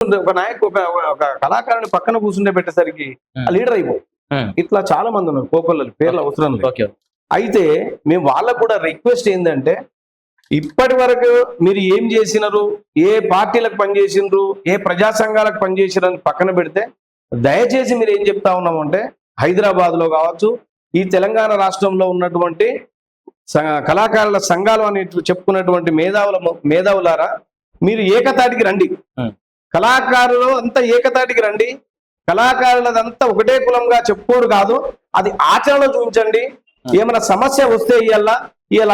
ఒక నాయకు ఒక కళాకారుని పక్కన కూర్చుండే పెట్టేసరికి లీడర్ అయిపో. ఇట్లా చాలా మంది ఉన్నారు కోకొల్లలు, పేర్లు అవసరం లేదు. అయితే మేము వాళ్ళకు కూడా రిక్వెస్ట్ ఏంటంటే, ఇప్పటి వరకు మీరు ఏం చేసినారు, ఏ పార్టీలకు పనిచేసినారు, ఏ ప్రజా సంఘాలకు పనిచేసినారు పక్కన పెడితే, దయచేసి మీరు ఏం చెప్తా ఉన్నామంటే, హైదరాబాద్ లో కావచ్చు, ఈ తెలంగాణ రాష్ట్రంలో ఉన్నటువంటి కళాకారుల సంఘాలు అని చెప్పుకున్నటువంటి మేధావులారా, మీరు ఏకతాటికి రండి. కళాకారులు అంతా ఏకతాటికి రండి. కళాకారులదంతా ఒకటే కులంగా చెప్పుకోరు కాదు, అది ఆచరణలో చూపించండి. ఏమైనా సమస్య వస్తే ఇవాళ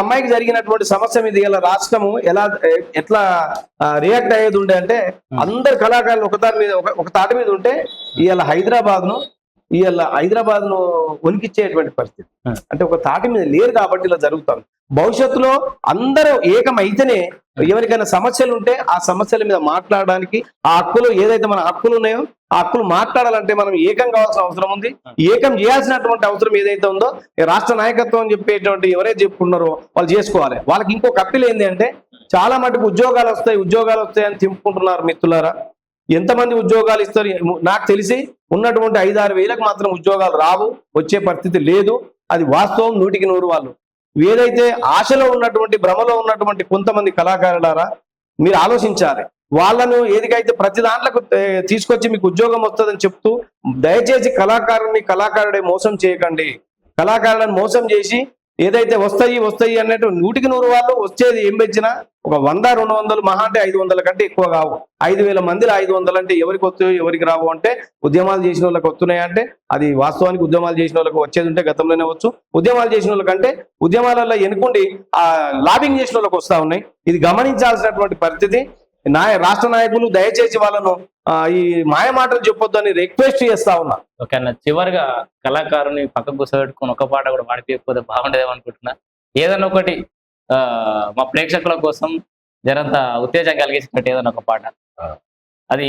అమ్మాయికి జరిగినటువంటి సమస్య మీద ఇవాళ రాష్ట్రము ఎట్లా రియాక్ట్ అయ్యేది ఉండే అంటే, అందరు కళాకారులు ఒక తాటి మీద ఉంటే ఇవాళ హైదరాబాద్ ను వణికిచ్చేటువంటి పరిస్థితి. అంటే ఒక తాటి మీద లేరు కాబట్టి ఇలా జరుగుతుంది. భవిష్యత్తులో అందరూ ఏకమైతేనే ఎవరికైనా సమస్యలు ఉంటే ఆ సమస్యల మీద మాట్లాడడానికి, ఆ హక్కులు ఏదైతే మన హక్కులు ఉన్నాయో ఆ హక్కులు మాట్లాడాలంటే మనం ఏకం కావాల్సిన అవసరం ఉంది. ఏకం చేయాల్సినటువంటి అవసరం ఏదైతే ఉందో రాష్ట్ర నాయకత్వం అని చెప్పేటువంటి ఎవరైతే చెప్పుకున్నారో వాళ్ళు చేసుకోవాలి. వాళ్ళకి ఇంకొక అప్పీల్ ఏంటి అంటే, చాలా మటుకు ఉద్యోగాలు వస్తాయి అని తింపుకుంటున్నారు. మిత్రులారా, ఎంతమంది ఉద్యోగాలు ఇస్తారు? నాకు తెలిసి ఉన్నటువంటి 5-6 వేలకు మాత్రం ఉద్యోగాలు రావు, వచ్చే పరిస్థితి లేదు. అది వాస్తవం 100కి 100. వాళ్ళు ఏదైతే ఆశలో ఉన్నటువంటి భ్రమలో ఉన్నటువంటి కొంతమంది కళాకారులారా, మీరు ఆలోచించాలి. వాళ్ళను ఏదికైతే ప్రతి దాంట్లకు తీసుకొచ్చి మీకు ఉద్యోగం వస్తుందని చెప్తూ, దయచేసి కళాకారుడే మోసం చేయకండి. కళాకారులను మోసం చేసి ఏదైతే వస్తాయి అన్నట్టు 100కి 100 వాళ్ళు వచ్చేది ఏం పెంచినా ఒక 100-200 మహా అంటే 500 కంటే ఎక్కువ కావు. 5,000 మందిలో 500 అంటే ఎవరికి వస్తాయో ఎవరికి రావు అంటే, ఉద్యమాలు చేసిన వాళ్ళకి వస్తున్నాయి అంటే అది వాస్తవానికి ఉద్యమాలు చేసిన వాళ్ళకి వచ్చేది ఉంటే గతంలోనే వచ్చు. ఉద్యమాలు చేసిన వాళ్ళకంటే ఉద్యమాలలో ఎన్నుకుండి లాబింగ్ చేసిన వాళ్ళకి వస్తా ఉన్నాయి. ఇది గమనించాల్సినటువంటి పరిస్థితి. రాష్ట్ర నాయకులు దయచేసి వాళ్ళను ఈ మాయ మాటలు చెప్పొద్దని రిక్వెస్ట్ చేస్తా ఉన్నా. ఓకేనా, చివరిగా కళాకారుని పక్కకు కూర్చోబెట్టుకుని ఒక పాట కూడా పాడిపోతే బాగుండేదేమో అనుకుంటున్నా. ఏదైనా ఒకటి మా ప్రేక్షకుల కోసం జరంత ఉత్తేజం కలిగించినట్టు ఏదైనా ఒక పాట, అది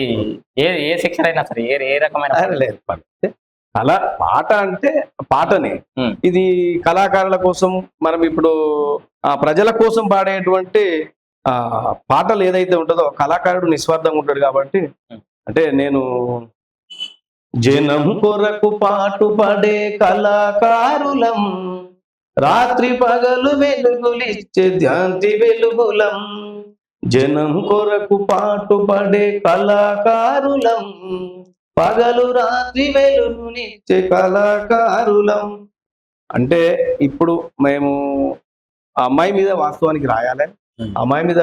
ఏ సెక్షన్ అయినా సరే, ఏ రకమైన లేదు. పాట అంటే పాటనే. ఇది కళాకారుల కోసం, మనం ఇప్పుడు ప్రజల కోసం పాడేటువంటి పాటలు ఏదైతే ఉంటుందో, కళాకారుడు నిస్వార్థంగా ఉంటాడు కాబట్టి, అంటే నేను జనం కొరకు పాటు పడే కళాకారులం, రాత్రి పగలు వెలుగులిచ్చే ధ్యాంతి వెలుగులం, జనం కొరకు పాటు పడే కళాకారులం, పగలు రాత్రి వెలుగునిచ్చే కళాకారులం. అంటే ఇప్పుడు మేము ఆ అమ్మాయి మీద వాస్తవానికి రాయాలి. అమ్మాయి మీద